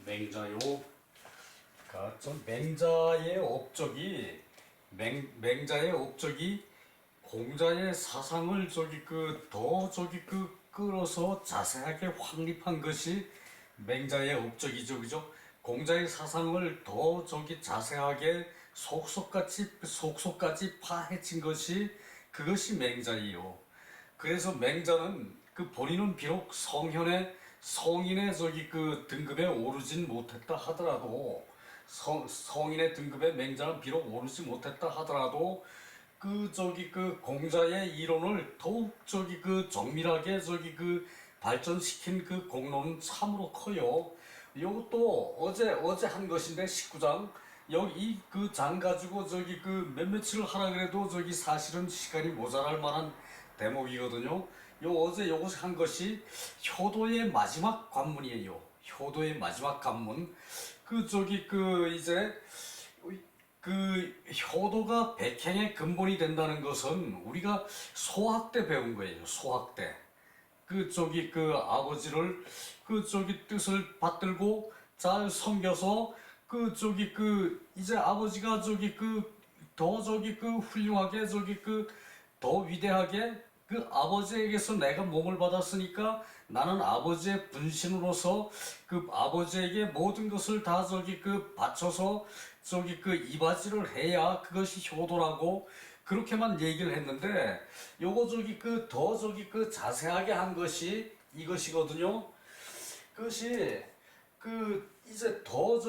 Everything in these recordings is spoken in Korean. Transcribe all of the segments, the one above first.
맹자요. 좀 맹자의 업적이 맹자의 업적이 공자의 사상을 끌어서 자세하게 확립한 것이 맹자의 업적이죠, 그죠? 공자의 사상을 더 자세하게 속속까지 파헤친 것이 그것이 맹자이요. 그래서 맹자는 본인은 비록 성인의 등급에 오르진 못했다 하더라도 성인의 등급에 맹자는 비록 오르지 못했다 하더라도 공자의 이론을 더욱 정밀하게 발전시킨 공로는 참으로 커요. 이것도 어제 한 것인데 19장 여기 장 가지고 몇몇을 하라 그래도 사실은 시간이 모자랄 만한 대목이거든요. 어제 요것 한 것이 효도의 마지막 관문이에요. 효도의 마지막 관문. 효도가 백행의 근본이 된다는 것은 우리가 소학 때 배운 거예요. 소학 때. 아버지를 뜻을 받들고 잘 섬겨서 이제 아버지가 더 훌륭하게 더 위대하게 아버지에게서 내가 몸을 받았으니까 나는 아버지의 분신으로서 아버지에게 모든 것을 다 바쳐서 이바지를 해야 그것이 효도라고 그렇게만 얘기를 했는데 요거 더 자세하게 한 것이 이것이거든요. 그것이 이제 더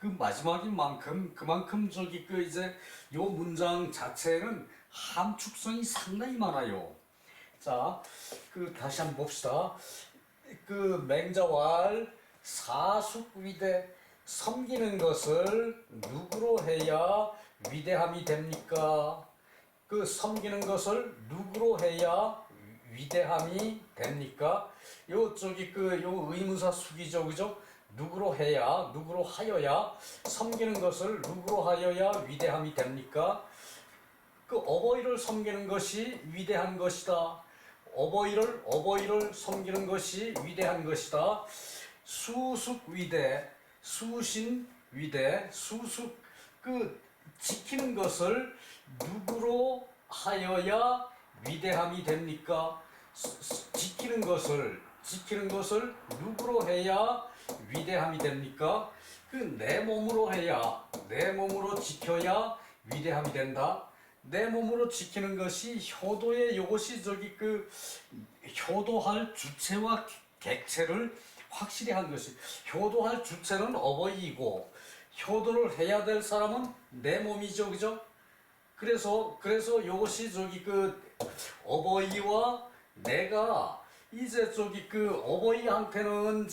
마지막인 만큼 그만큼 이제 요 문장 자체는 함축성이 상당히 많아요. 자, 다시 한번 봅시다. 맹자왈 사숙위대 섬기는 것을 누구로 해야 위대함이 됩니까? 섬기는 것을 누구로 해야 위대함이 됩니까? 요 의문사 숙이죠, 그죠? 누구로 해야, 누구로 하여야, 섬기는 것을 누구로 하여야 위대함이 됩니까? 어버이를 섬기는 것이 위대한 것이다. 어버이를 섬기는 것이 위대한 것이다. 수숙위대, 수신위대, 지키는 것을 누구로 하여야 위대함이 됩니까? 지키는 것을 누구로 해야 위대함이 됩니까? 내 몸으로 해야, 내 몸으로 지켜야 위대함이 된다. 내 몸으로 지키는 것이 효도의 요것이 효도할 주체와 객체를 확실히 한 것이 효도할 주체는 어버이이고 효도를 해야 될 사람은 내 몸이죠, 그죠? 그래서 요것이 어버이와 내가 이제 어버이한테는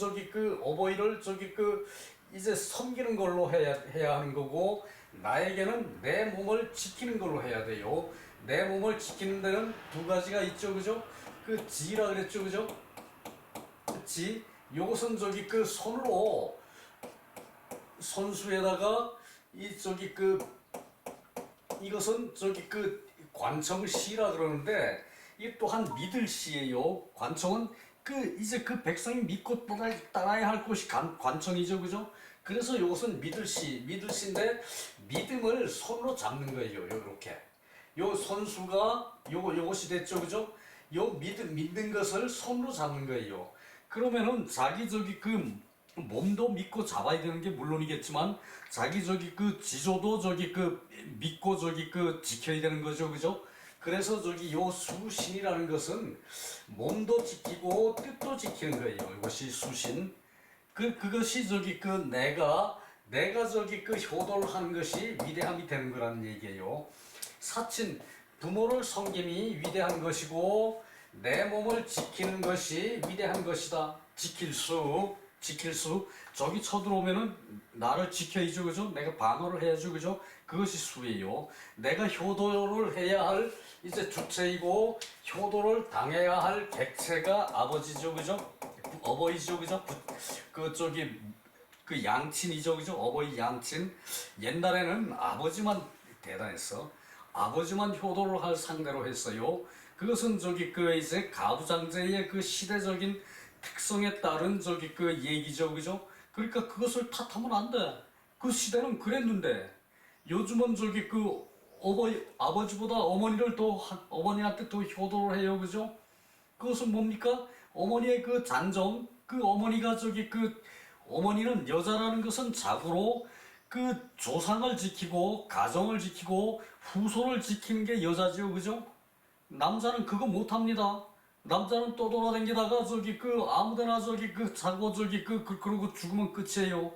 어버이를 이제 섬기는 걸로 해야 하는 거고 나에게는 내 몸을 지키는 걸로 해야 돼요. 내 몸을 지키는 데는 두 가지가 있죠, 그죠? 지라 그랬죠, 그죠? 지 요것은 손으로 손수에다가 이것은 관청을 시라 그러는데 이게 또한 믿을 시예요. 관청은 이제 백성이 믿고 따라야 할 것이 관청이죠, 그죠? 그래서 이것은 믿을 시인데 믿음을 손으로 잡는 거예요. 요렇게 요 손수가 요것이 됐죠, 그죠? 요 믿는 것을 손으로 잡는 거예요. 그러면은 자기 몸도 믿고 잡아야 되는 게 물론이겠지만 자기 지조도 믿고 지켜야 되는 거죠, 그죠? 그래서 요 수신이라는 것은 몸도 지키고 뜻도 지키는 거예요. 이것이 수신. 그것이 내가 효도를 하는 것이 위대함이 되는 거라는 얘기예요. 사친, 부모를 섬김이 위대한 것이고 내 몸을 지키는 것이 위대한 것이다. 지킬 수 저기 쳐들어오면은 나를 지켜야죠, 그죠? 내가 방어를 해야죠, 그죠? 그것이 수예요. 내가 효도를 해야 할 이제 주체이고 효도를 당해야 할 객체가 아버지죠, 그죠? 어버이죠, 그죠? 양친이죠, 그죠? 어버이 양친. 옛날에는 아버지만 대단했어. 아버지만 효도를 할 상대로 했어요. 그것은 이제 가부장제의 시대적인 특성에 따른 저기 그 얘기죠, 그죠? 그러니까 그것을 탓하면 안 돼. 그 시대는 그랬는데 요즘은 저기 그 아버지보다 어머니를 어머니한테 더 효도를 해요, 그죠? 그것은 뭡니까? 어머니의 그 잔정, 그 어머니가 저기 그 어머니는 여자라는 것은 자고로 그 조상을 지키고 가정을 지키고 후손을 지키는 게 여자지요, 그죠? 남자는 그거 못합니다. 남자는 떠돌아다니다가 저기 그 아무데나 저기 그 자고 저기 그러고 죽으면 끝이에요.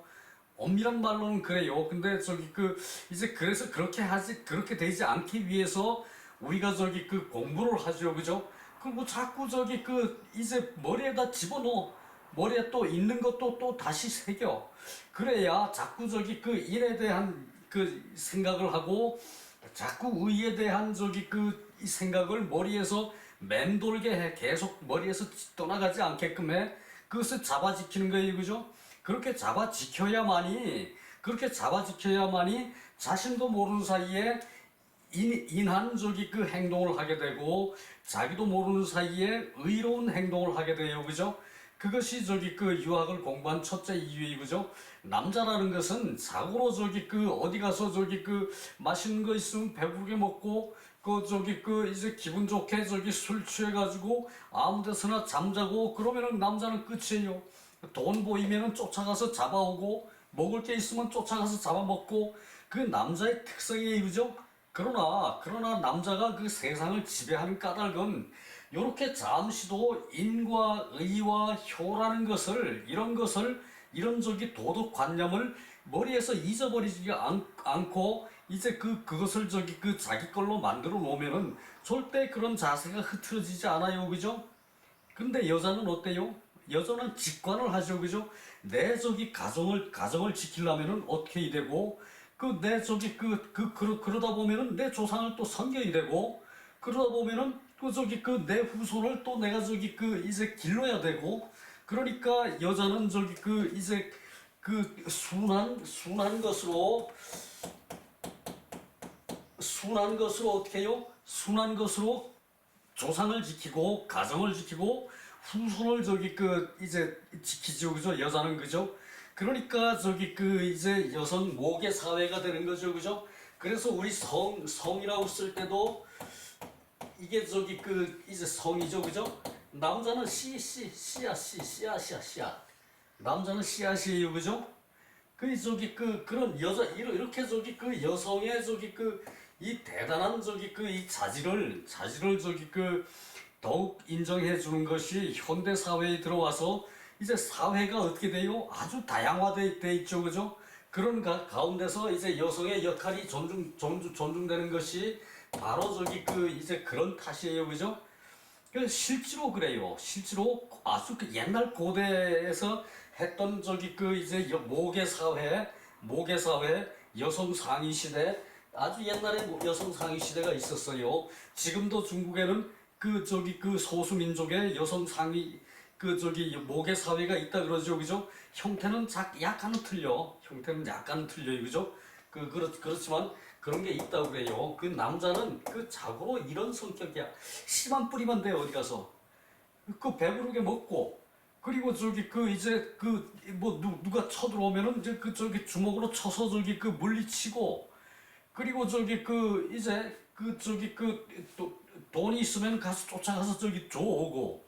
엄밀한 말로는 그래요. 근데 저기 그 이제 그래서 그렇게 되지 않기 위해서 우리가 저기 그 공부를 하죠, 그죠? 그리고 자꾸 저기 그 이제 머리에다 집어넣어. 머리에 또 있는 것도 또 다시 새겨. 그래야 자꾸 저기 그 일에 대한 그 생각을 하고 자꾸 의에 대한 저기 그 이 생각을 머리에서 맴돌게 해. 계속 머리에서 떠나가지 않게끔 해. 그것을 잡아 지키는 거예요, 그죠? 그렇게 잡아 지켜야만이 자신도 모르는 사이에 인한적이 그 행동을 하게 되고 자기도 모르는 사이에 의로운 행동을 하게 돼요, 그죠? 그것이 저기 그 유학을 공부한 첫째 이유이 그죠? 남자라는 것은 자고로 저기 그 어디 가서 저기 그 맛있는 거 있으면 배부르게 먹고 그 저기 그 이제 기분 좋게 저기 술 취해가지고 아무 데서나 잠자고 그러면은 남자는 끝이에요. 돈 보이면은 쫓아가서 잡아오고 먹을 게 있으면 쫓아가서 잡아먹고 그 남자의 특성이에요, 그죠? 그러나 남자가 그 세상을 지배하는 까닭은 요렇게 잠시도 인과 의와 효라는 것을 이런 저기 도덕관념을 머리에서 잊어버리지 않고 이제 그것을 저기 그 자기 걸로 만들어 놓으면은 절대 그런 자세가 흐트러지지 않아요, 그죠? 근데 여자는 어때요? 여자는 직관을 하죠, 그죠? 내 저기 가정을 지키려면은 어떻게 되고, 내 저기 그러다 보면은 내 조상을 또 섬겨야 되고, 그러다 보면은 내 후손을 또 내가 저기 이제 길러야 되고, 그러니까 여자는 저기 이제 순한 것으로 어떻게 해요? 순한 것으로 조상을 지키고 가정을 지키고 후손을 저기 이제 지키죠, 그죠? 여자는 그죠? 그러니까 저기 이제 여성 모계 사회가 되는 거죠, 그죠? 그래서 우리 성이라고 쓸 때도 이게 저기 이제 성이죠, 그죠? 남자는 씨앗. 남자는 씨앗이에요, 그죠? 저기 그런 이렇게 저기 여성의 저기 이 대단한 저기 이 자질을 저기 더욱 인정해 주는 것이 현대 사회에 들어와서 이제 사회가 어떻게 돼요? 아주 다양화돼 있죠, 그죠? 그런 가운데서 이제 여성의 역할이 존중되는 것이 바로 저기 이제 그런 탓이에요, 그죠? 실제로 그래요. 실제로 아주 옛날 고대에서 했던 저기 이제 모계 사회, 여성 상위 시대, 아주 옛날에 여성 상위 시대가 있었어요. 지금도 중국에는 저기 소수 민족의 여성 상위 저기 모계 사회가 있다 그러죠, 그죠? 형태는 약간은 틀려. 형태는 약간은 틀려요, 그죠? 그렇지만 그런 게 있다고 그래요. 남자는 자고로 이런 성격이야. 씨만 뿌리면 돼, 어디 가서. 배부르게 먹고, 그리고 저기 이제 뭐 누가 쳐들어오면은 이제 저기 주먹으로 쳐서 저기 물리치고, 그리고 저기 이제 저기 또 돈이 있으면 가서 쫓아가서 저기 줘오고,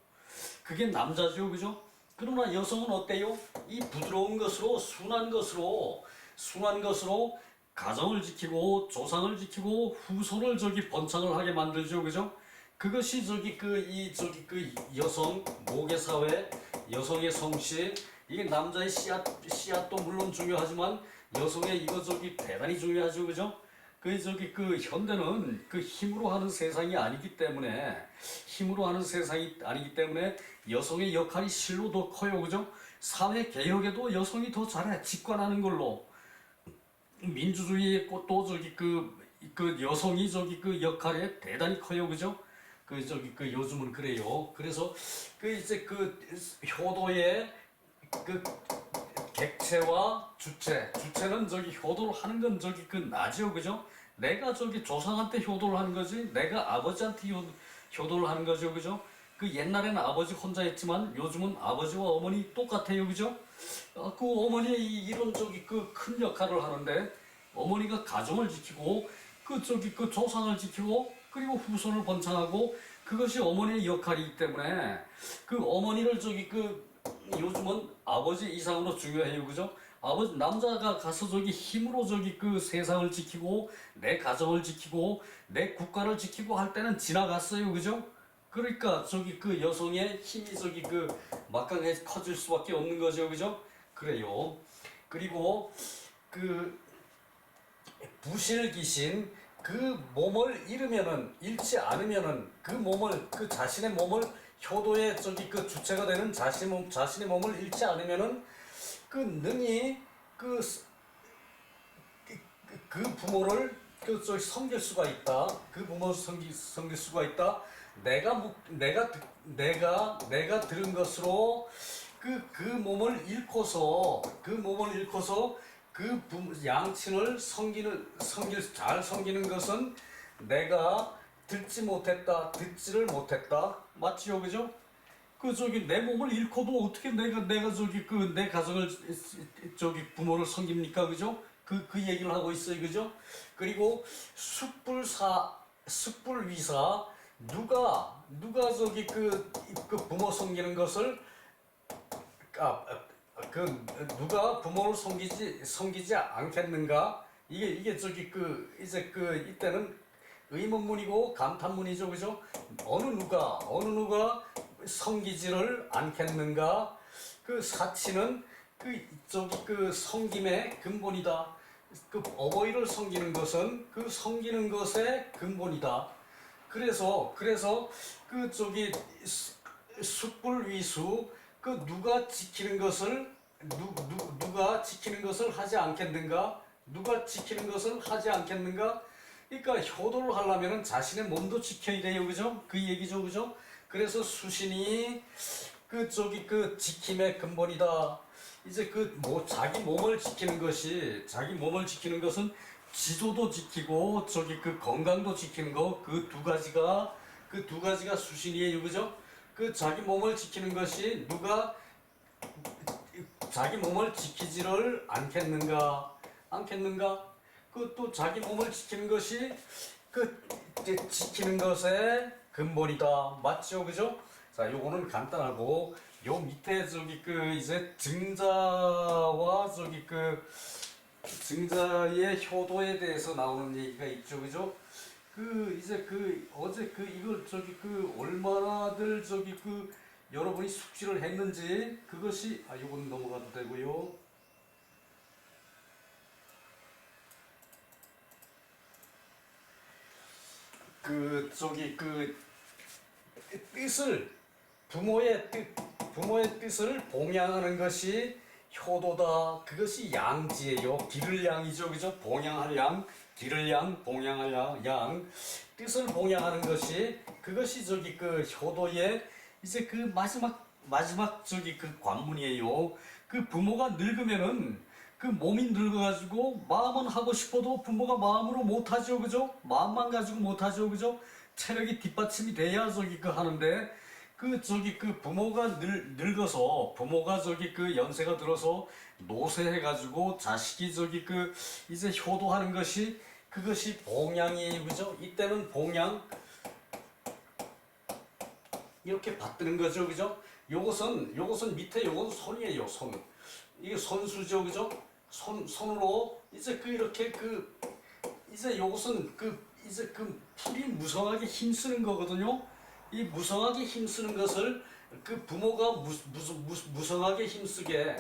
그게 남자죠, 그죠? 그러나 여성은 어때요? 이 부드러운 것으로 순한 것으로 가정을 지키고 조상을 지키고 후손을 저기 번창을 하게 만들죠, 그죠? 그것이 저기 여성 모계 사회, 여성의 성씨, 이게 남자의 씨앗도 물론 중요하지만 여성의 이거 저기 대단히 중요하죠, 그죠? 현대는 힘으로 하는 세상이 아니기 때문에 여성의 역할이 실로 더 커요, 그죠? 사회 개혁에도 여성이 더 잘해, 직관하는 걸로. 민주주의의 또 저기 여성이 저기 역할이 대단히 커요, 그죠? 요즘은 그래요. 그래서 이제 효도의 객체와 주체는 저기 효도를 하는 건 저기 나죠, 그죠? 내가 저기 조상한테 효도를 하는 거지, 내가 아버지한테 효도를 하는 거죠, 그죠? 그 옛날에는 아버지 혼자 했지만 요즘은 아버지와 어머니 똑같아요, 그죠? 그 어머니의 이런 저기 그 큰 역할을 하는데 어머니가 가정을 지키고 그 저기 그 조상을 지키고 그리고 후손을 번창하고 그것이 어머니의 역할이기 때문에 그 어머니를 저기 그 요즘은 아버지 이상으로 중요해요, 그죠? 아버지 남자가 가서 저기 힘으로 저기 그 세상을 지키고 내 가정을 지키고 내 국가를 지키고 할 때는 지나갔어요, 그죠? 그러니까 저기 그 여성의 힘이 저기 그 막강해 커질 수밖에 없는 거죠, 그죠? 그래요. 그리고 그 부실 귀신 그 몸을 잃지 않으면은 그 몸을 그 자신의 몸을 효도의 저기 그 주체가 되는 자신의 몸을 잃지 않으면은 그 능히 그, 그 부모를 그 저기 섬길 수가 있다. 그 부모를 섬길 수가 있다. 내가 들은 것으로 그 몸을 잃고서 양친을 잘 섬기는 것은 내가 듣지를 못했다. 맞지요, 그죠? 그 저기 내 몸을 잃고도 어떻게 내가 저기 그 내 가정을 저기 부모를 섬깁니까, 그죠? 그 얘기를 하고 있어요, 그죠? 그리고 숙불위사 누가 저기 그 부모 섬기는 것을 아, 그 누가 부모를 섬기지 않겠는가? 이게 저기 그 이제 그 이때는 의문문이고 감탄문이죠, 그죠? 어느 누가 섬기지를 않겠는가? 그 사치는 그 저기 그 섬김의 근본이다. 그 어버이를 섬기는 것은 그 섬기는 것의 근본이다. 그래서 그 저기 숙불위수 그 누가 지키는 것을 하지 않겠는가? 누가 지키는 것을 하지 않겠는가? 그러니까 효도를 하려면은 자신의 몸도 지켜야 돼요, 그죠? 그 얘기죠, 그죠? 그래서 수신이 그 저기 그 지킴의 근본이다. 이제 자기 몸을 지키는 것은 지조도 지키고 저기 그 건강도 지키는 거 그 두 가지가 수신이에요, 그죠? 그 자기 몸을 지키는 것이 누가 자기 몸을 지키지를 않겠는가? 그 또 자기 몸을 지키는 것이 그 지키는 것의 근본이다. 맞죠, 그죠? 자, 요거는 간단하고 요 밑에 저기 그 이제 증자와 저기 그 증자의 효도에 대해서 나오는 얘기가 있죠, 그죠? 그 이제 그 어제 그 이걸 저기 그 얼마나들 저기 그 여러분이 숙지를 했는지 그것이 요거는 넘어가도 되고요. 그 저기 그 뜻을 부모의 뜻을 봉양하는 것이 효도다. 그것이 양지예요. 기를 양이죠, 그죠? 봉양할 양, 기를 양, 봉양할 양. 뜻을 봉양하는 것이 그것이 저기 그 효도의 이제 그 마지막 저기 그 관문이에요. 그 부모가 늙으면은 그 몸이 늙어가지고 마음은 하고 싶어도 부모가 마음으로 못하죠, 그죠? 마음만 가지고 못하죠, 그죠? 체력이 뒷받침이 돼야 저기 그 하는데 그 저기 그 부모가 늙어서 부모가 저기 그 연세가 들어서 노쇠해가지고 자식이 저기 그 이제 효도하는 것이 그것이 봉양이에요, 그죠? 이때는 봉양 이렇게 받드는 거죠, 그죠? 요것은 밑에 요건 손이에요, 손. 이게 손수죠, 그죠? 손으로 이제 그 이렇게 그 이제 요것은 이제 풀이 무성하게 힘쓰는 거거든요. 이 무성하게 힘쓰는 것을 그 부모가 무성하게 힘쓰게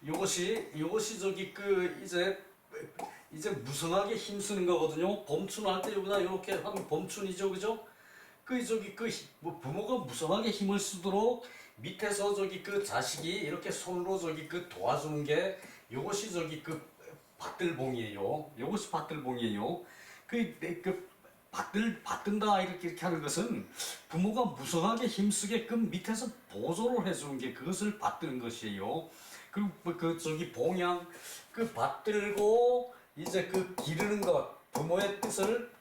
요것이 저기 그 이제 무성하게 힘쓰는 거거든요. 범춘할 때 여기다 이렇게 하면 범춘이죠, 그죠? 그 저기 뭐 부모가 무성하게 힘을 쓰도록 밑에서 저기 그 자식이 이렇게 손으로 저기 그 도와주는 게 요것이 저기 그 받들봉이에요. 요것이 받들봉이에요. 받든다 이렇게 하는 것은 부모가 무성하게 힘쓰게끔 밑에서 보조를 해주는 게 그것을 받드는 것이에요. 그리고 그 저기 봉양 받들고 이제 그 기르는 것 부모의 뜻을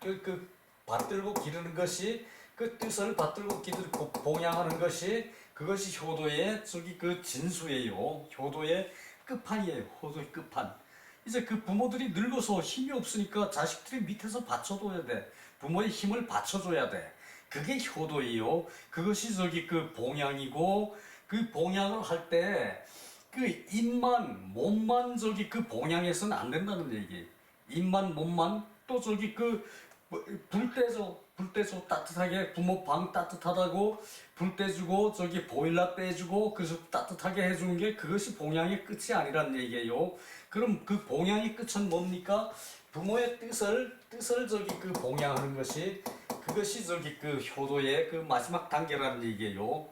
받들고 기르는 것이 그 뜻을 받들고 봉양하는 것이 그것이 효도의 저기 그 진수예요. 효도의 끝판이에요. 효도의 끝판. 이제 그 부모들이 늙어서 힘이 없으니까 자식들이 밑에서 받쳐줘야 돼. 부모의 힘을 받쳐줘야 돼. 그게 효도예요. 그것이 저기 그 봉양이고, 그 봉양을 할 때 그 입만 몸만 저기 그 봉양해서는 안 된다는 얘기. 입만 몸만 또 저기 그 불 떼줘 따뜻하게 부모 방 따뜻하다고 불 떼주고 저기 보일러 빼주고 그래서 따뜻하게 해주는 게 그것이 봉양의 끝이 아니란 얘기예요. 그럼 그 봉양의 끝은 뭡니까? 부모의 뜻을 저기 그 봉양하는 것이 그것이 저기 그 효도의 그 마지막 단계라는 얘기예요.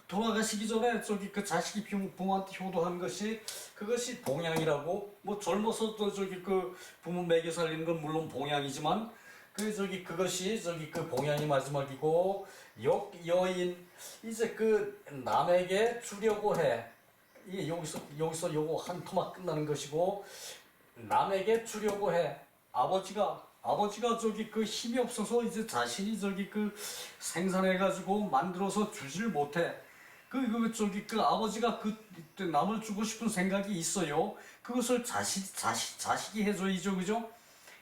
돌아가시기 전에 저기 그 자식이 부모한테 효도하는 것이 그것이 봉양이라고. 뭐 젊어서도 저기 그 부모 먹여 살리는 건 물론 봉양이지만 그 저기 그것이 저기 그 봉양이 마지막이고, 여인 이제 그 남에게 주려고 해. 이게 여기서 요거 한 토막 끝나는 것이고, 남에게 주려고 해. 아버지가 저기 그 힘이 없어서 이제 자신이 저기 그 생산해 가지고 만들어서 주질 못해. 저기 그 아버지가 그 남을 주고 싶은 생각이 있어요. 그것을 자식이 해줘야죠, 그죠?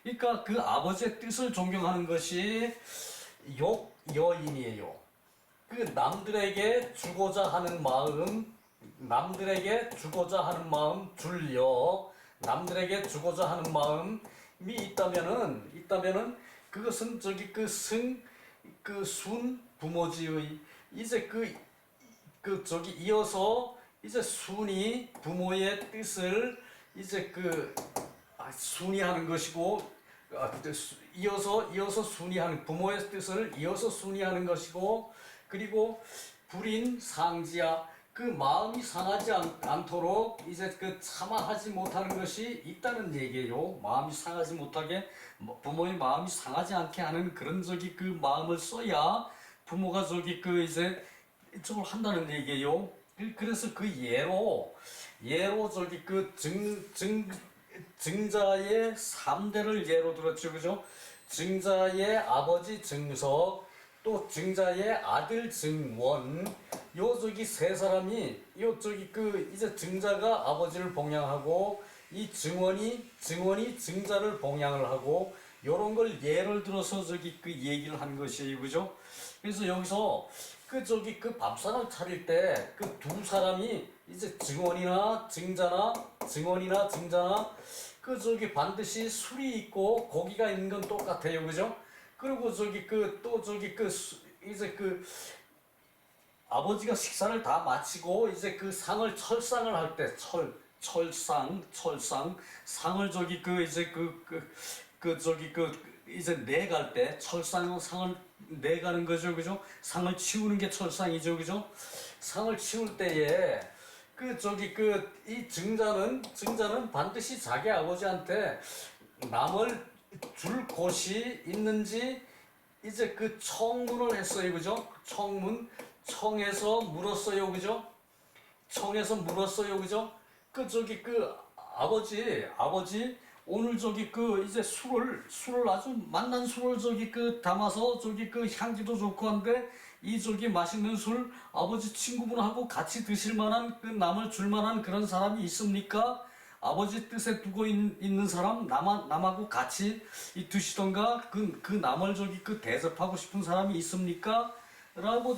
그러니까 그 아버지의 뜻을 존경하는 것이 여인이에요. 그 남들에게 주고자 하는 마음, 남들에게 주고자 하는 마음이 있다면은 그것은 저기 순 부모지의 이제 저기 이어서 이제 순이 부모의 뜻을 이제 순이하는 것이고, 이어서 순이하는 부모의 뜻을 이어서 순이하는 것이고, 그리고 불인 상지야 그 마음이 상하지 않도록 이제 그 참아하지 못하는 것이 있다는 얘기예요. 마음이 상하지 못하게 부모의 마음이 상하지 않게 하는 그런 저기 그 마음을 써야 부모가 저기 이제 이쪽을 한다는 얘기예요. 그래서 그 예로 저기 증자의 3대를 예로 들었죠, 그죠? 증자의 아버지 증석, 또 증자의 아들 증원, 요 저기 세 사람이 이제 증자가 아버지를 봉양하고 이 증원이 증자를 봉양을 하고 요런 걸 예를 들어서 저기 얘기를 한 것이에요, 그죠? 그래서 여기서 밥상을 차릴 때 그 두 사람이 이제 증원이나 증자나 반드시 술이 있고 고기가 있는 건 똑같아요, 그죠? 그리고 이제 아버지가 식사를 다 마치고 이제 그 상을 철상을 할 때 상을 이제 내갈 때 상을 내가는 거죠, 그죠? 상을 치우는 게 철상이죠, 그죠? 상을 치울 때에 이 증자는 반드시 자기 아버지한테 남을 줄 곳이 있는지 이제 청문을 했어요, 그죠? 청에서 물었어요, 그죠? 아버지 오늘 이제 술을 아주 맛난 술을 담아서 향기도 좋고 한데 이 맛있는 술 아버지 친구분하고 같이 드실 만한 남을 줄 만한 그런 사람이 있습니까? 아버지 뜻에 두고 있는 사람 남하고 같이 드시던가 그 남을 대접하고 싶은 사람이 있습니까? 라고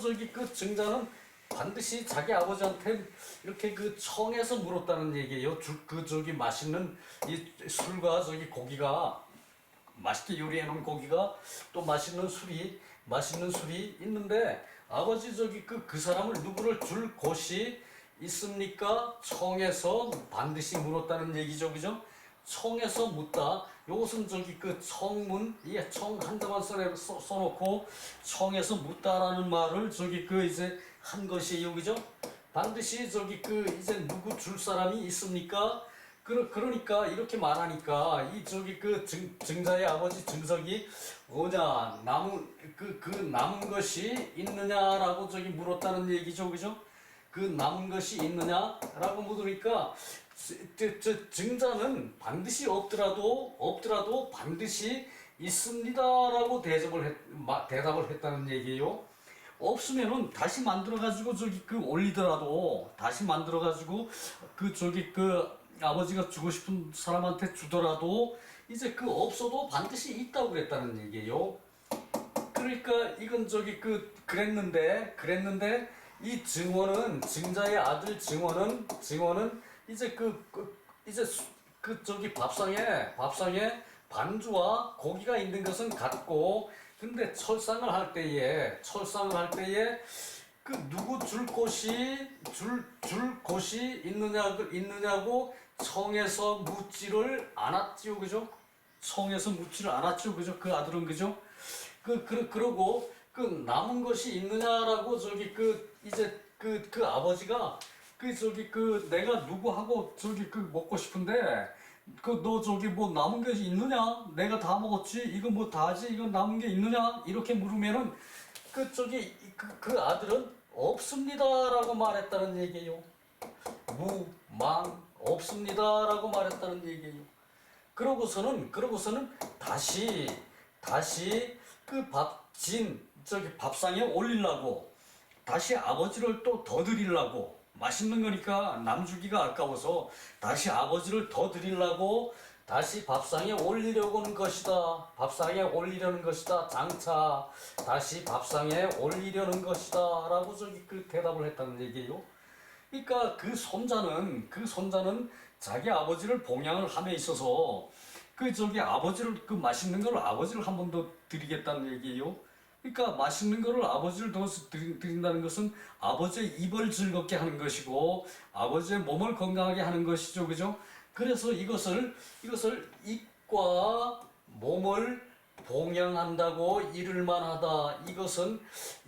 증자는 반드시 자기 아버지한테 이렇게 청에서 물었다는 얘기예요. 맛있는 이 술과 고기가 맛있게 요리해 놓은 고기가 또 맛있는 술이 있는데 아버지 그 사람을 누구를 줄 곳이 있습니까? 청에서 반드시 물었다는 얘기죠, 그죠? 청에서 묻다. 요것은 청문, 청 한자만 써놓고 청에서 묻다라는 말을 이제 한 것이에요, 그죠? 반드시 이제 누구 줄 사람이 있습니까? 그러니까 이렇게 말하니까 이 증자의 아버지 증석이 뭐냐 남은 것이 있느냐라고 물었다는 얘기죠, 그죠? 그 남은 것이 있느냐라고 묻으니까 증자는 반드시 없더라도 반드시 있습니다라고 대답을 했다는 얘기예요. 없으면은 다시 만들어가지고 저기 그 올리더라도 다시 만들어가지고 그 저기 그 아버지가 주고 싶은 사람한테 주더라도 이제 그 없어도 반드시 있다고 그랬다는 얘기예요. 그러니까 이건 저기 그 그랬는데 이 증자의 아들 증원은 이제 이제 그 저기 밥상에 반주와 고기가 있는 것은 같고, 근데 철상을 할 때에 그 누구 줄 곳이 있느냐고 청에서 묻지를 않았지요, 그죠? 청에서 묻지를 않았죠, 그죠? 그 아들은, 그죠? 그러고 그 남은 것이 있느냐라고 저기 이제 그 아버지가 저기 내가 누구하고 저기 먹고 싶은데 너 저기 뭐 남은 것이 있느냐? 내가 다 먹었지? 이거 뭐 다지? 이거 남은 게 있느냐? 이렇게 물으면은 저기 그 아들은 없습니다라고 말했다는 얘기예요. 없습니다라고 말했다는 얘기예요. 그러고서는 다시 저기 밥상에 올리려고 다시 아버지를 또 더 드리려고, 맛있는 거니까 남주기가 아까워서 다시 아버지를 더 드리려고 다시 밥상에 올리려는 것이다. 밥상에 올리려는 것이다. 장차 다시 밥상에 올리려는 것이다. 라고 저기 대답을 했다는 얘기예요. 그러니까 그 손자는 자기 아버지를 봉양을 함에 있어서 저기 아버지를 맛있는 걸 아버지를 한 번 더 드리겠다는 얘기예요. 그러니까 맛있는 거를 아버지를 더 드린다는 것은 아버지의 입을 즐겁게 하는 것이고 아버지의 몸을 건강하게 하는 것이죠, 그죠? 그래서 이것을 입과 몸을 봉양한다고 이룰만하다. 이것은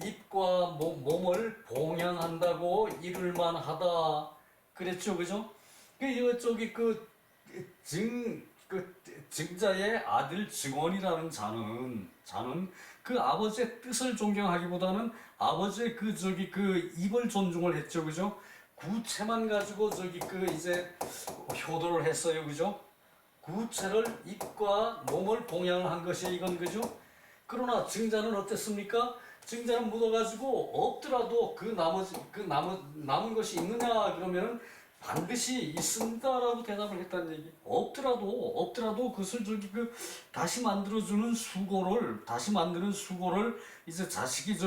입과 몸을 봉양한다고 이룰만하다. 그랬죠, 그죠? 이거 저기 증자의 아들 증원이라는 자는 그 아버지의 뜻을 존경하기보다는 아버지의 입을 존중을 했죠, 그죠? 구체만 가지고 이제 효도를 했어요, 그죠? 구체를 입과 몸을 봉양한 것이 이건, 그죠? 그러나 증자는 어땠습니까? 증자는 묻어가지고 없더라도 남은 것이 있느냐 그러면은 반드시 있습니다라고 대답을 했다는 얘기. 없더라도 그것을 다시 만드는 수고를 이제 자식이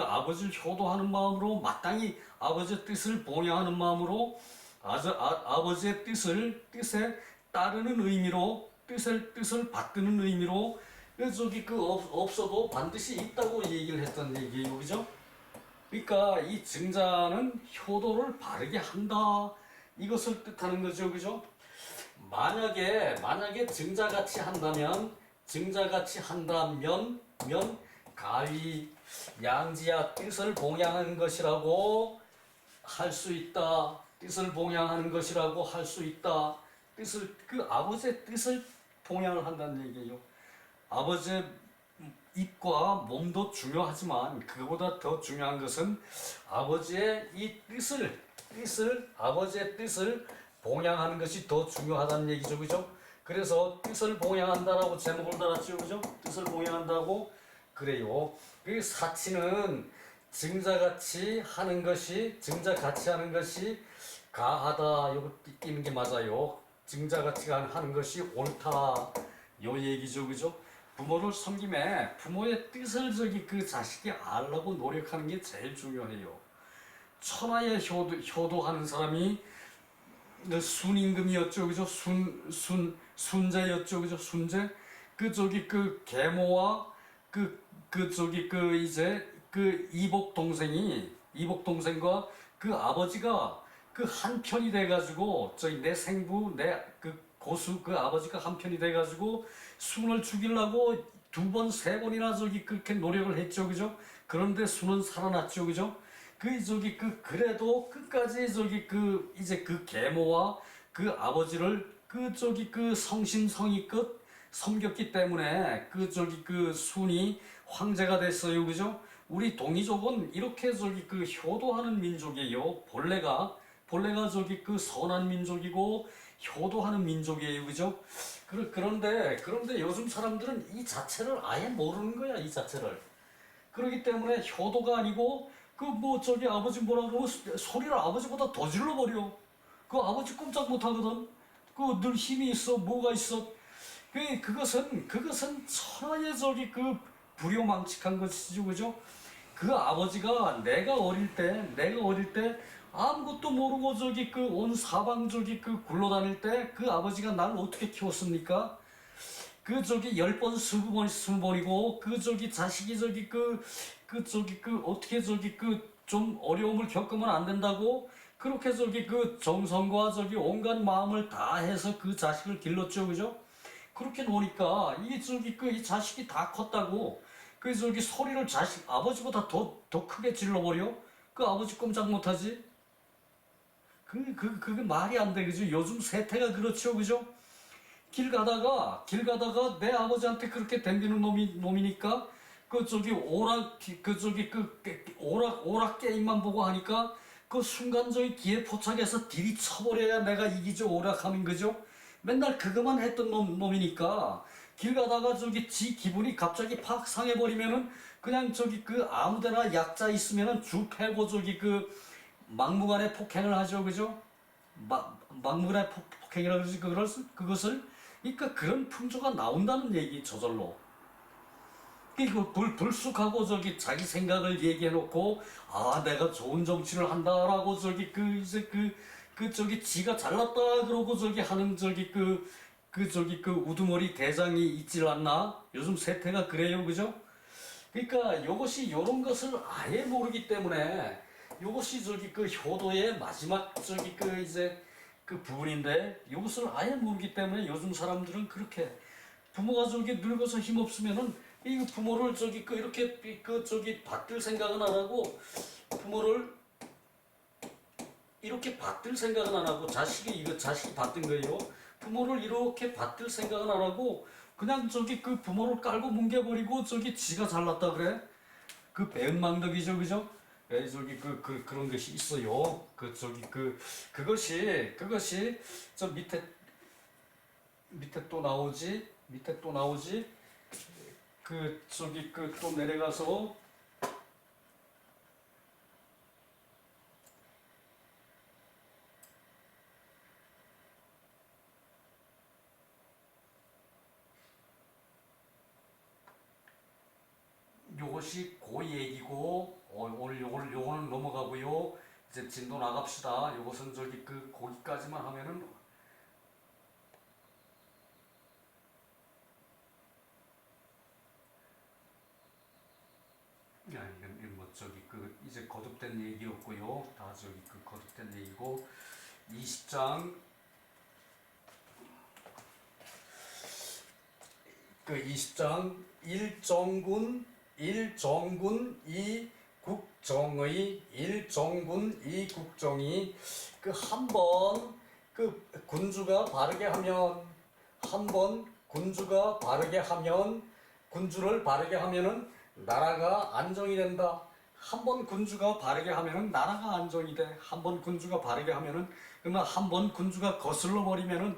아버지를 효도하는 마음으로 마땅히 아버지의 뜻을 봉양하는 마음으로 아버지의 뜻에 따르는 의미로 뜻을 받드는 의미로 없어도 반드시 있다고 얘기를 했던 얘기예요, 그죠? 그러니까 이 증자는 효도를 바르게 한다. 이것을 뜻하는 거죠, 그죠? 만약에 증자같이 한다면 가위 양지야 뜻을 봉양하는 것이라고 할 수 있다. 뜻을 봉양하는 것이라고 할 수 있다. 아버지의 뜻을 봉양을 한다는 얘기예요. 아버지의 입과 몸도 중요하지만 그보다 더 중요한 것은 아버지의 이 아버지의 뜻을 봉양하는 것이 더 중요하다는 얘기죠, 그죠? 그래서 뜻을 봉양한다라고 제목을 달았죠, 그죠? 뜻을 봉양한다고. 그래요. 그 사치는 증자같이 하는 것이 가하다. 요거 띄는 게 맞아요. 증자같이 하는 것이 옳다. 요 얘기죠, 그죠? 부모를 섬김에 부모의 뜻을 자식이 알라고 노력하는 게 제일 중요해요. 천하에 효도하는 사람이 순임금이었죠, 그죠? 순제였죠, 그죠? 순제. 계모와 이복 동생과 아버지가 한 편이 돼가지고 내 생부 고수 아버지가 한 편이 돼가지고 순을 죽이려고 두 번, 세 번이나 그렇게 노력을 했죠, 그죠? 그런데 순은 살아났죠, 그죠? 그래도 끝까지 이제 계모와 아버지를 성심성의껏 섬겼기 때문에 순이 황제가 됐어요, 그죠? 우리 동이족은 이렇게 효도하는 민족이에요. 본래가 본래가 저기 그 선한 민족이고 효도하는 민족이에요, 그죠? 그런데 요즘 사람들은 이 자체를 아예 모르는 거야, 이 자체를. 그렇기 때문에 효도가 아니고 그 뭐 저기 아버지 뭐라 그러면 소리를 아버지보다 더 질러버려. 그 아버지 꼼짝 못하거든. 그 늘 힘이 있어, 뭐가 있어. 그것은 천하의 저기 그 불효망측한 것이죠, 그죠? 그 아버지가 내가 어릴 때 아무것도 모르고 저기 그 온 사방 저기 그 굴러다닐 때 그 아버지가 날 어떻게 키웠습니까? 그 저기 10번 20번이고 그 저기 자식이 저기 그 저기 그 어떻게 저기 그 좀 어려움을 겪으면 안 된다고 그렇게 저기 그 정성과 저기 온갖 마음을 다해서 그 자식을 길렀죠, 그죠? 그렇게 노니까 이 저기 그 이 자식이 다 컸다고 그 저기 소리를 자식 아버지보다 더 크게 질러버려. 그 아버지 꼼짝 못하지. 그게 말이 안 돼, 그죠? 요즘 세태가 그렇죠, 그죠? 길 가다가 내 아버지한테 그렇게 덤비는 놈이니까 그 저기 오락 게임만 보고 하니까 그 순간 저기 기에 포착해서 딜이 쳐버려야 내가 이기죠, 오락하면, 그죠? 맨날 그거만 했던 놈이니까 길 가다가 저기 지 기분이 갑자기 팍 상해버리면은 그냥 저기 그 아무데나 약자 있으면은 주 패고 저기 그 막무가내 폭행을 하죠, 그죠? 막무가내 폭행이라고 그러지, 그것을. 그러니까 그런 풍조가 나온다는 얘기, 저절로. 그 불쑥하고 저기 자기 생각을 얘기해놓고 아 내가 좋은 정치를 한다라고 저기 그 이제 그 저기 지가 잘났다 그러고 저기 하는 저기 저기 그 우두머리 대장이 있질 않나? 요즘 세태가 그래요, 그죠? 그러니까 요것이 요런 것을 아예 모르기 때문에 요것이 저기 그 효도의 마지막 저기 그 이제 그 부분인데 요것을 아예 모르기 때문에 요즘 사람들은 그렇게 부모가 저기 늙어서 힘없으면은 이 부모를 저기 그 이렇게 그 저기 받들 생각은 안 하고 부모를 이렇게 받들 생각은 안 하고 자식이 받든 거예요. 부모를 이렇게 받들 생각은 안 하고 그냥 저기 그 부모를 깔고 뭉개버리고 저기 지가 잘났다 그래. 그 배은망덕이죠, 그죠? 예, 저기 그런 것이 있어요. 그 저기 그것이 저 밑에 또 나오지. 밑에 또 나오지. 그 저기 그 또 내려가서 요것이 고 얘기고 오늘 요거는 넘어가고요. 이제 진도 나갑시다. 요것은 저기 그 거기까지만 하면은 야, 이건 뭐 저기 그 이제 거듭된 얘기였고요. 다 저기 그 거듭된 얘기고 20장 그 20장 일정군 이국정의 그 한 번 그 군주가 바르게 하면 한 번 군주가 바르게 하면 군주를 바르게 하면은 나라가 안정이 된다. 한 번 군주가 바르게 하면은 나라가 안정이 돼. 한 번 군주가 바르게 하면은 그러면 한 번 군주가 거슬러 버리면은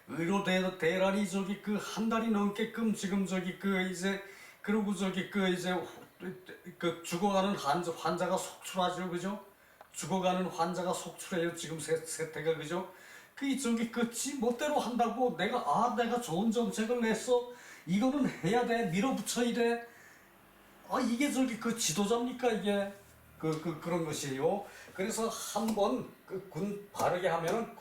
의료 대란이 저기 그 한 달이 넘게끔 지금 저기 그 이제 그리고 저기 그 이제 그 죽어가는 환자가 속출하죠, 그죠? 죽어가는 환자가 속출해요, 지금 세태가, 그죠? 그 저기 그 지 멋대로 한다고 내가 좋은 정책을 냈어. 이거는 해야 돼. 밀어붙여야 돼. 아 이게 저기 그 지도자입니까 이게? 그런 것이에요. 그래서 한 번 그 군 바르게 하면은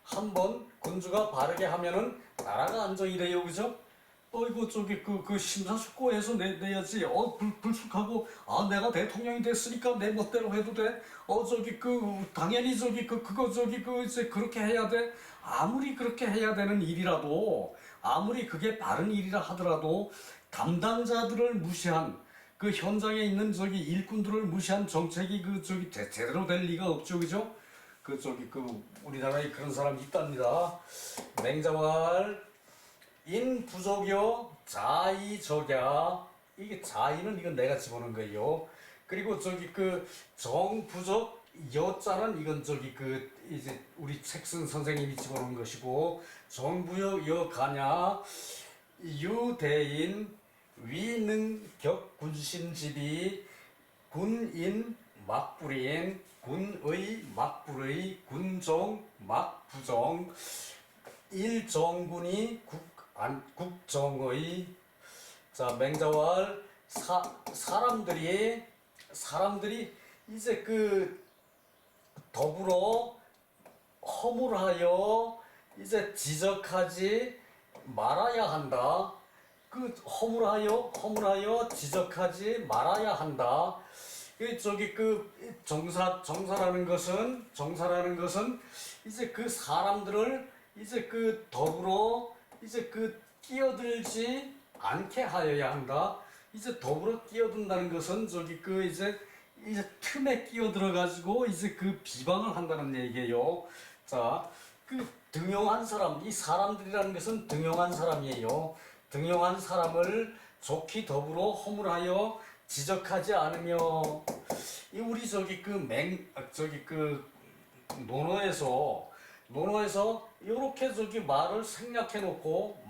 한 번 군주가 바르게 하면은 나라가 안정이 돼요, 그죠? 이거 저기 그 심사숙고해서 내야지. 불쑥하고 아 내가 대통령이 됐으니까 내 멋대로 해도 돼. 저기 당연히 저기 그거 저기 이제 그렇게 해야 돼. 아무리 그렇게 해야 되는 일이라도 아무리 그게 바른 일이라 하더라도 담당자들을 무시한 그 현장에 있는 저기 일꾼들을 무시한 정책이 그 저기 제대로 될 리가 없죠, 그죠? 그 저기 우리나라에 그런 사람이 있답니다. 맹자왈 인부족여 자의적야. 이게 자의는 이건 내가 집어넣은 거예요. 그리고 저기 정부적 여자는 이건 저기 그 이제 우리 책 쓴 선생님이 집어넣은 것이고 정부여 여가냐 유대인 위능격 군신지비 군인 막부린 군의 막불의 군종 막부종 일정군이 국정의 자 맹자왈 사람들이 이제 그 더불어 허물하여 이제 지적하지 말아야 한다. 그 허물하여 지적하지 말아야 한다. 저기 그 정사라는 것은 이제 그 사람들을 이제 그 더불어 이제 그 끼어들지 않게 하여야 한다. 이제 더불어 끼어든다는 것은 저기 그 이제 틈에 끼어들어 가지고 이제 그 비방을 한다는 얘기예요. 자, 그 등용한 사람, 이 사람들이라는 것은 등용한 사람이에요. 등용한 사람을 좋게 더불어 허물하여 지적하지 않으며 이 우리 저기 그 논어에서 이렇게 저기 말을 생략해 놓고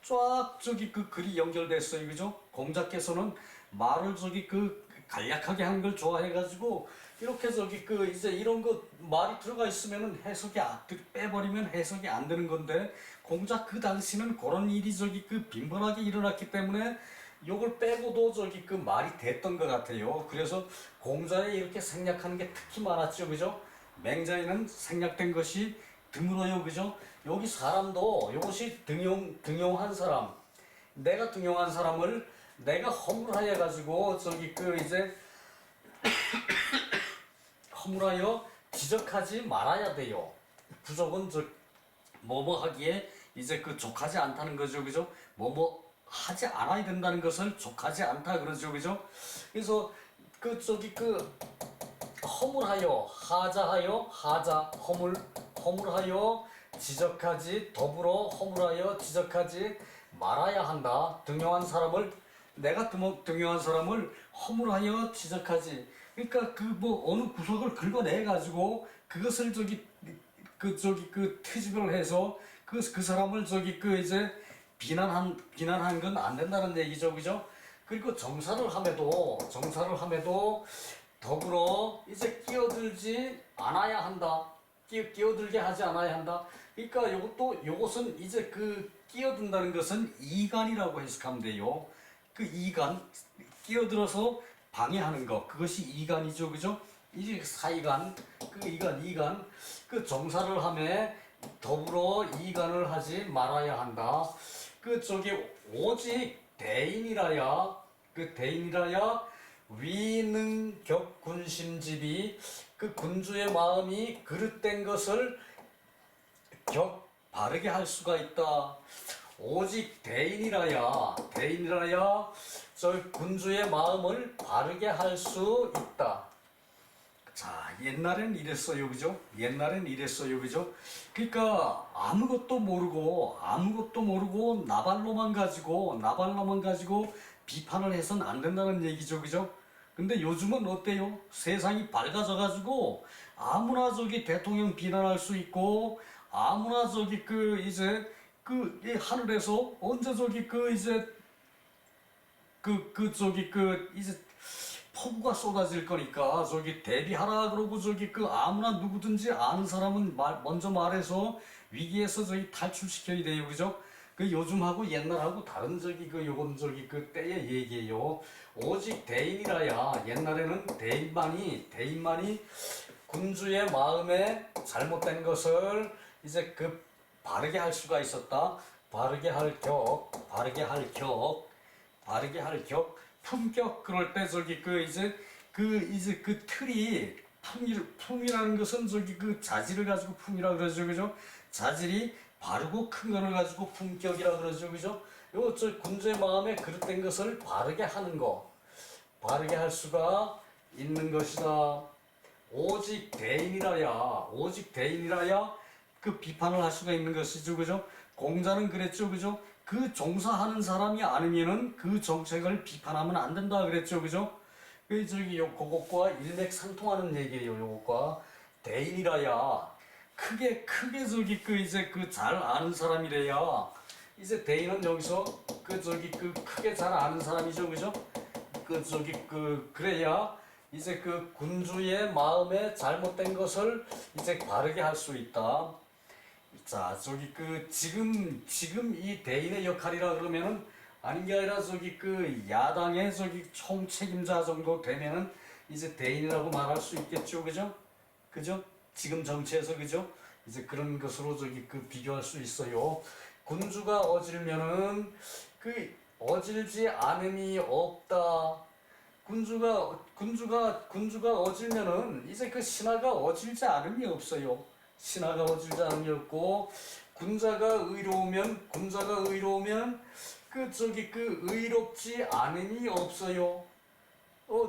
쫙 저기 그 글이 연결됐어요. 그죠? 공자께서는 말을 저기 그 간략하게 하는 걸 좋아해 가지고 이렇게 저기 그 이제 이런 거 말이 들어가 있으면은 빼버리면 해석이 안 되는 건데 공자 그 당시는 그런 일이 저기 그 빈번하게 일어났기 때문에 요걸 빼고도 저기 그 말이 됐던 것 같아요. 그래서 공자에 이렇게 생략하는 게 특히 많았죠. 그죠? 맹자에는 생략된 것이 드물어요. 그죠? 여기 사람도 이것이 등용한 사람, 내가 등용한 사람을 내가 허물하여 가지고 저기 그 이제 허물하여 지적하지 말아야 돼요. 부족은 저 뭐뭐 하기에 이제 그 족하지 않다는 거죠. 그죠? 뭐뭐 하지 않아야 된다는 것을 족하지 않다 그러죠. 그죠? 그래서 그 저기 그 허물하여 허물하여 지적하지 더불어 허물하여 지적하지 말아야 한다. 등용한 사람을 내가 등용한 사람을 허물하여 지적하지. 그러니까 그 뭐 어느 구석을 긁어내 가지고 그것을 저기 그 트집을 해서 그 사람을 저기 그 이제 비난한 건 안 된다는 얘기죠. 그죠? 그리고 정사를 함에도 더불어 이제 끼어들지 않아야 한다. 끼어들게 하지 않아야 한다. 그러니까 요것은 이제 그 끼어든다는 것은 이간이라고 해석하면 돼요. 그 이간, 끼어들어서 방해하는 거, 그것이 이간이죠. 그죠? 이제 사이간, 그 이간, 그 정사를 함에 더불어 이간을 하지 말아야 한다. 그 저기 오직 대인이라야 위능격 군심집이 그 군주의 마음이 그릇된 것을 바르게 할 수가 있다. 오직 대인이라야 저 군주의 마음을 바르게 할 수 있다. 자, 옛날엔 이랬어요. 그죠? 그죠? 그러니까 아무것도 모르고 나발로만 가지고 비판을 해서는 안 된다는 얘기죠. 그죠? 근데 요즘은 어때요? 세상이 밝아져 가지고 아무나 저기 대통령 비난할 수 있고 아무나 저기 그 이제 그 이 하늘에서 언제 저기 그 이제 이제 폭우가 쏟아질 거니까 저기 대비하라 그러고 저기 그 아무나 누구든지 아는 사람은 먼저 말해서 위기에서 저기 탈출시켜야 돼요. 그죠? 그 요즘하고 옛날하고 다른 저기 그 요건 저기 그 때의 얘기예요. 오직 대인이라야 옛날에는 대인만이 군주의 마음에 잘못된 것을 이제 그 바르게 할 수가 있었다. 바르게 할 품격 그럴 때 저기 그 틀이 품이라는 것은 저기 그 자질을 가지고 품이라 그러죠. 그죠? 자질이 바르고 큰 거를 가지고 품격이라 그러죠. 그죠? 요 저 군주의 마음에 그릇된 것을 바르게 하는 거. 바르게 할 수가 있는 것이다. 오직 대인이라야 그 비판을 할 수가 있는 것이죠. 그죠? 공자는 그랬죠. 그죠? 그 종사하는 사람이 아니면은 그 정책을 비판하면 안 된다 그랬죠. 그죠? 그 저기 요 그것과 일맥상통하는 얘기예요. 요것과 대인이라야 크게 저기 그 이제 그 잘 아는 사람이래야 이제 대인은 여기서 그 저기 그 크게 잘 아는 사람이죠, 그죠? 그 저기 그 그래야 이제 그 군주의 마음에 잘못된 것을 이제 바르게 할 수 있다. 자, 저기 그 지금 이 대인의 역할이라 그러면은 아닌 게 아니라 저기 그 야당의 저기 총책임자 정도 되면은 이제 대인이라고 말할 수 있겠죠, 그죠? 그죠? 지금 정치에서 그죠? 이제 그런 것으로 저기 그 비교할 수 있어요. 군주가 어질면은 그 어질지 않음이 없다. 군주가 어질면은 이제 그 신하가 어질지 않음이 없어요. 신하가 어질지 않음이 없고 군자가 의로우면 그 저기 그 의롭지 않음이 없어요.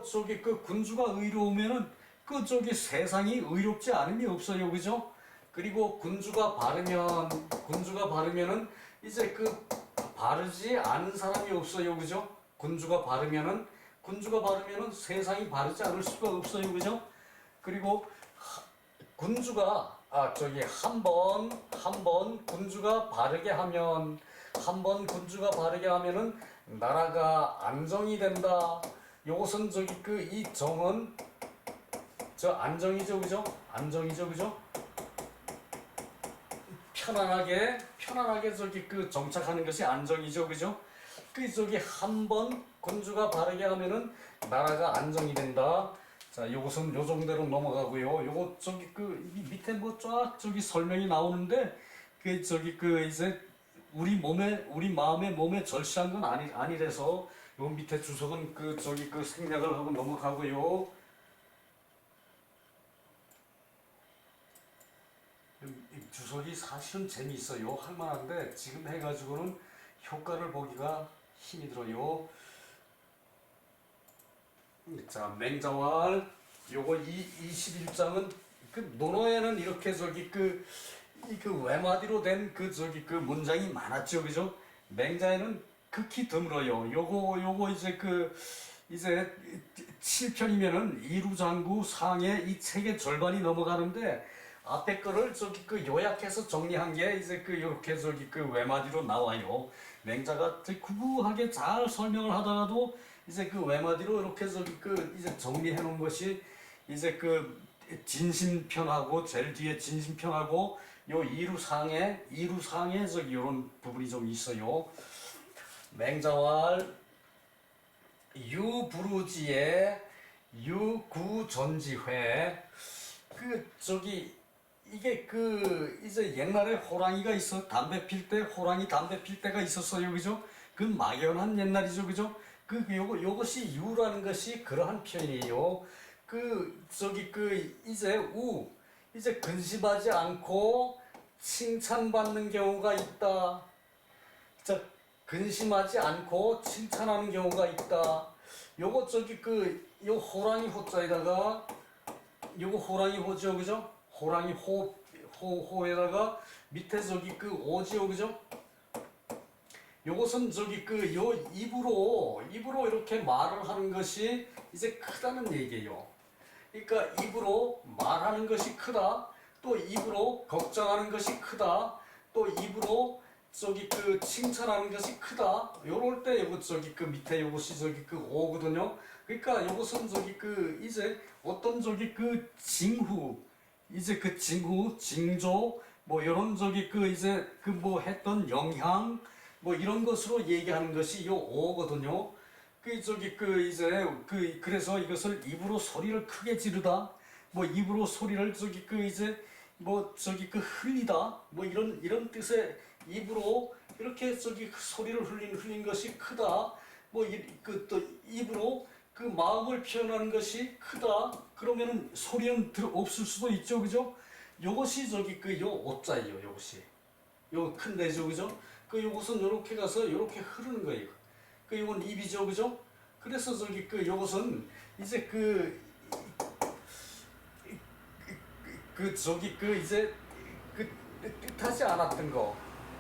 저기 그 군주가 의로우면은 그 저기 세상이 의롭지 않음이 없어요, 그죠? 그리고 군주가 바르면은 이제 그 바르지 않은 사람이 없어요, 그죠? 군주가 바르면은 세상이 바르지 않을 수가 없어요, 그죠? 그리고 군주가 저기 한 번 군주가 바르게 하면은 나라가 안정이 된다. 요것은 저기 그 이 정은 저 안정이죠, 그죠? 안정이죠, 그죠? 편안하게 저기 그 정착하는 것이 안정이죠, 그죠? 그 저기 한 번 군주가 바르게 하면은 나라가 안정이 된다. 자, 요것은 요 정도로 넘어가고요. 요거 저기 그 밑에 뭐 쫙 저기 설명이 나오는데 그 저기 그 이제 우리 몸에 절실한 건 아니래서 요 밑에 주석은 그 저기 그 생략을 하고 넘어가고요. 이 주석이 사실은 재미있어요. 할만한데 지금 해가지고는 효과를 보기가 힘이 들어요. 자, 맹자왈 요거 21장은 그 논어에는 이렇게 저기 그 외마디로 된 그 저기 그 문장이 많았죠, 그죠? 맹자에는 극히 드물어요. 요거 이제 그 이제 7편이면은 이루장구 상해 이 책의 절반이 넘어가는데 앞에 거를 저기 그 요약해서 정리한 게 이제 그 요렇게 저기 그 외마디로 나와요. 맹자가 구구하게 잘 설명을 하다가도 이제 그 외마디로 이렇게 저기 그 이제 정리해 놓은 것이 이제 그 진심편하고 제일 뒤에 진심편하고 요 이루상에 저기 요런 부분이 좀 있어요. 맹자왈 유부르지의 유구전지회 그 저기 이게 그 이제 옛날에 호랑이가 있어 호랑이 담배 필 때가 있었어요, 그죠? 그 막연한 옛날이죠, 그죠? 요것이 유라는 것이 그러한 표현이에요. 그 저기 그 이제 근심하지 않고 칭찬받는 경우가 있다. 자, 근심하지 않고 칭찬하는 경우가 있다. 요거 저기 그 요 호랑이 호자에다가 요거 호랑이 호죠, 그죠? 호랑이 호에다가 밑에 저기 그 오지요, 그죠? 요것은 저기 그 요 입으로 이렇게 말을 하는 것이 이제 크다는 얘기예요. 그러니까 입으로 말하는 것이 크다. 또 입으로 걱정하는 것이 크다. 또 입으로 저기 그 칭찬하는 것이 크다. 요럴 때 요거 저기 그 밑에 요것이 저기 그 오거든요. 그러니까 요것은 저기 그 이제 어떤 저기 그 징조 뭐 이런 저기 그 이제 그 뭐 했던 영향 뭐 이런 것으로 얘기하는 것이 요 오거든요. 그 저기 그 이제 그래서 이것을 입으로 소리를 크게 지르다. 뭐 입으로 소리를 저기 그 이제 뭐 저기 그 흘리다. 뭐 이런 뜻의 입으로 이렇게 저기 소리를 흘린 것이 크다. 뭐 그 또 입으로 그 마음을 표현하는 것이 크다. 그러면은 소리는 없을 수도 있죠, 그죠? 요것이 저기 그 요 오자예요, 요것이. 요 큰 데죠, 그죠? 그 요것은 요렇게 가서 요렇게 흐르는 거예요. 그 요건 입이죠, 그죠? 그래서 저기 그 요것은 이제 저기 그 이제 그 뜻하지 않았던 거,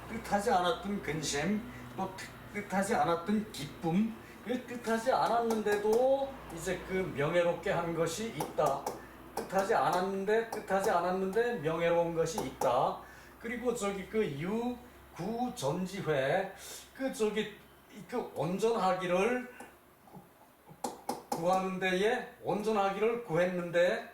뜻하지 않았던 근심, 또 뜻하지 않았던 기쁨 그 뜻하지 않았는데도 이제 그 명예롭게 한 것이 있다. 뜻하지 않았는데 명예로운 것이 있다. 그리고 저기 그 유구전지회 그 저기 그 온전하기를 구하는 데에 온전하기를 구했는데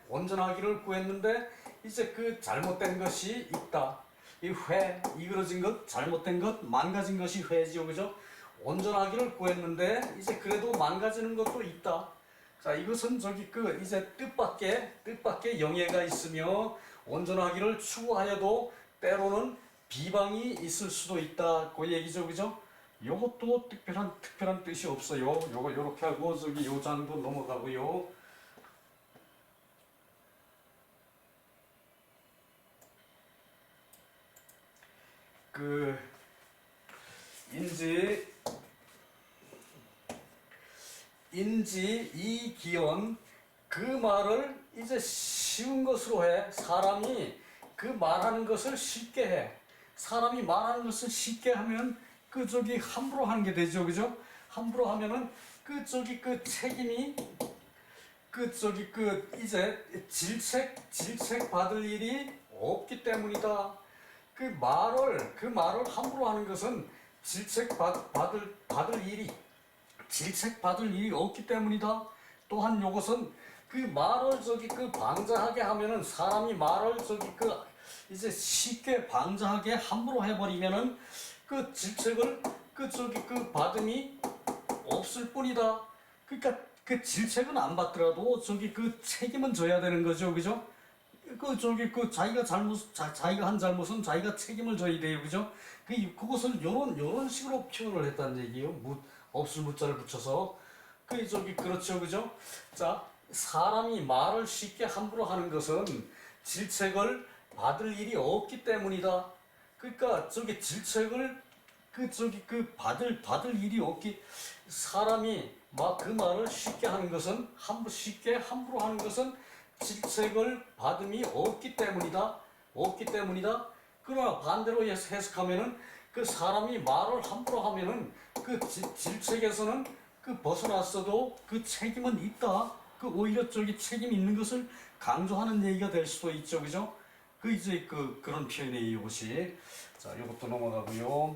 이제 그 잘못된 것이 있다. 이 회, 이그러진 것, 잘못된 것, 망가진 것이 회지요, 그죠? 온전하기를 구했는데 이제 그래도 망가지는 것도 있다. 자, 이것은 저기 그 이제 뜻밖의 영예가 있으며 온전하기를 추구하여도 때로는 비방이 있을 수도 있다. 그 얘기죠, 그죠? 요것도 특별한 뜻이 없어요. 요거 요렇게 하고 저기 요 장도 넘어가고요. 그 인지 이기원 그 말을 이제 쉬운 것으로 해. 사람이 그 말하는 것을 쉽게 해. 사람이 말하는 것을 쉽게 하면 그 저기 함부로 하는 게 되죠, 그죠? 함부로 하면은 그 저기 그 책임이 그 저기 그 이제 질책 받을 일이 없기 때문이다. 그 말을 함부로 하는 것은 질책 받을 일이 없기 때문이다. 또한 요것은 그 말을 저기 그 방자하게 하면은 사람이 말을 저기 그 이제 쉽게 방자하게 함부로 해버리면은 그 질책을 그 저기 그 받음이 없을 뿐이다. 그러니까 그 질책은 안 받더라도 저기 그 책임은 져야 되는 거죠, 그죠? 그 저기 그 자기가 한 잘못은 자기가 책임을 져야 돼요, 그죠? 그것을 요런 식으로 표현을 했다는 얘기예요. 없을 무자를 붙여서 그 저기 그렇죠, 그죠? 자, 사람이 말을 쉽게 함부로 하는 것은 질책을 받을 일이 없기 때문이다. 그러니까 저기 질책을 그 저기 그 받을 일이 없기 사람이 막 그 말을 쉽게 하는 것은 쉽게 함부로 하는 것은 질책을 받음이 없기 때문이다. 그러나 반대로 해석하면은 그 사람이 말을 함부로 하면은 그 질책에서는 그 벗어났어도 그 책임은 있다. 그 오히려 저기 책임 있는 것을 강조하는 얘기가 될 수도 있죠, 그죠? 그 이제 그런 표현이에요, 이것이. 자, 이것도 넘어가고요.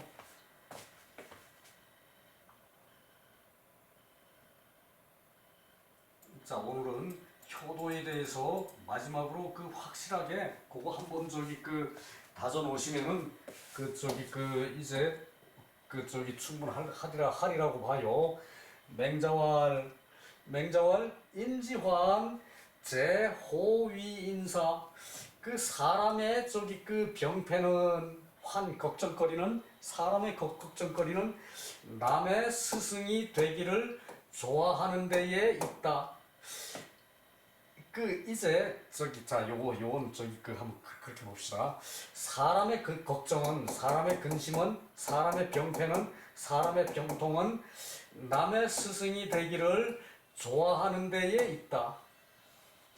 자, 오늘은 효도에 대해서 마지막으로 그 확실하게 그거 한번 저기 그 다져 놓으시면은 그 저기 그 이제 그 저기 충분하리라고 봐요. 맹자왈 인지환 제호위인사 그 사람의 저기 그 병폐는 걱정거리는 사람의 걱정거리는 남의 스승이 되기를 좋아하는 데에 있다. 그 이제 저기 자 요건 저기 그 한번 그렇게 봅시다. 사람의 그 걱정은 사람의 근심은 사람의 병폐는 사람의 병통은 남의 스승이 되기를 좋아하는 데에 있다.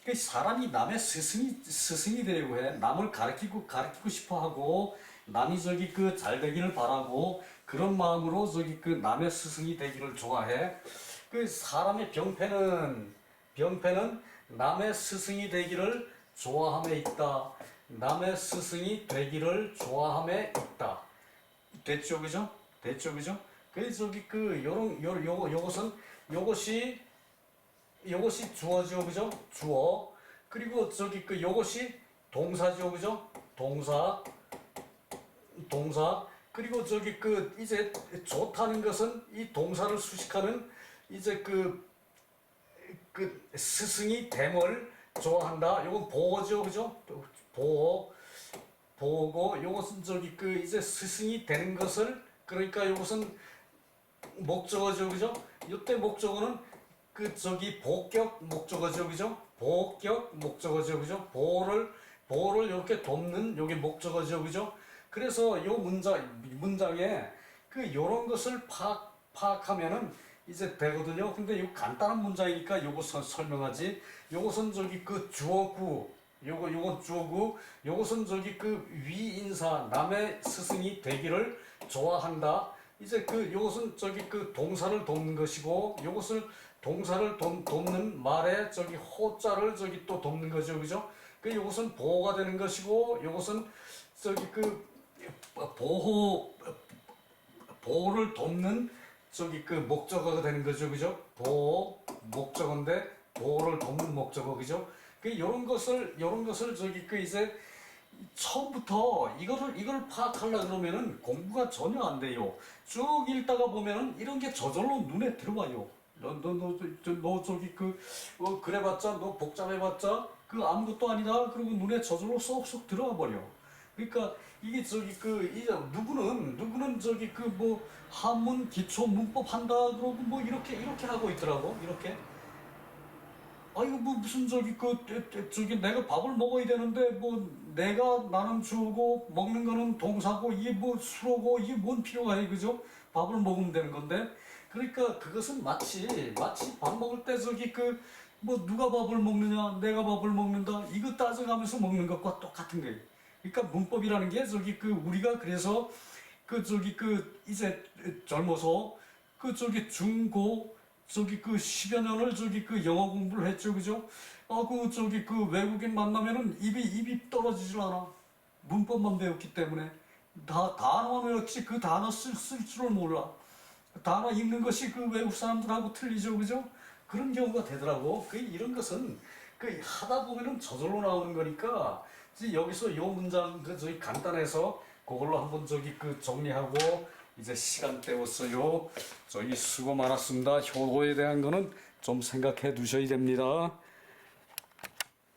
그 사람이 남의 스승이 되려고 해. 남을 가르치고 싶어 하고 남이 저기 그 잘 되기를 바라고 그런 마음으로 저기 그 남의 스승이 되기를 좋아해. 그 사람의 병폐는 남의 스승이 되기를 좋아함에 있다. 남의 스승이 되기를 좋아함에 있다. 됐죠, 그죠? 그래서 저기 그 요것이 주어죠, 그죠? 주어. 그리고 저기 그 요것이 동사죠, 그죠? 동사. 그리고 저기 그 이제 좋다는 것은 이 동사를 수식하는 이제 그 스승이 됨을 좋아한다. 요건 보어죠, 그죠? 보어고 요것은 저기 그 이제 스승이 되는 것을 그러니까 요것은 목적어죠, 그죠? 이때 목적어는 그 저기 복격 목적어죠, 그죠? 복격 목적어죠, 그죠? 보호를 이렇게 돕는 요게 목적어죠, 그죠? 그래서 요 문장에 그 요런 것을 파악하면은 이제 되거든요. 근데 요 간단한 문장이니까 요거 설명하지. 요것은 저기 그 주어구, 요건 주어구, 요것은 저기 그 위인사, 남의 스승이 되기를 좋아한다. 이제 그 요것은 저기 그 동사를 돕는 것이고 요것을 동사를 돕는 말에 저기 호자를 저기 또 돕는 거죠, 그죠? 그 요것은 보호가 되는 것이고 요것은 저기 그 보호를 돕는 저기 그 목적어가 되는 거죠, 그죠? 보호 목적어인데 보호를 돕는 목적어, 그죠? 그 요런 것을 저기 그 이제 처음부터 이걸 파악하려 그러면은 공부가 전혀 안 돼요. 쭉 읽다가 보면은 이런 게 저절로 눈에 들어와요. 너 저기 그래봤자 너 복잡해봤자 그 아무것도 아니다. 그리고 눈에 저절로 쏙쏙 들어와 버려. 그러니까 이게 저기 그 이제 누구는 저기 그 뭐 한문 기초 문법 한다 그러고 뭐 이렇게 하고 있더라고. 이렇게. 아 이거 뭐 무슨 저기 저기 내가 밥을 먹어야 되는데 뭐 내가 나는 주고 먹는 거는 동사고 이게 뭐 수로고 이게 뭔 필요가 해, 그죠? 밥을 먹으면 되는 건데 그러니까 그것은 마치 밥 먹을 때 저기 그 뭐 누가 밥을 먹느냐 내가 밥을 먹는다 이거 따져가면서 먹는 것과 똑같은 거예요. 그러니까 문법이라는 게 저기 그 우리가 그래서 그 저기 그 이제 젊어서 그 저기 중고 저기 그 10여 년을 저기 그 영어 공부를 했죠, 그죠? 그 저기 그 외국인 만나면은 입이 떨어지질 않아. 문법만 배웠기 때문에 단어만 외웠지 그 단어 쓸 줄을 몰라. 단어 읽는 것이 그 외국 사람들하고 틀리죠, 그죠? 그런 경우가 되더라고. 그 이런 것은 그 하다 보면은 저절로 나오는 거니까 이제 여기서 요 문장 그 저기 간단해서 그걸로 한번 저기 그 정리하고 이제 시간 때웠어요. 저희 수고 많았습니다. 효도에 대한 거는 좀 생각해 두셔야 됩니다.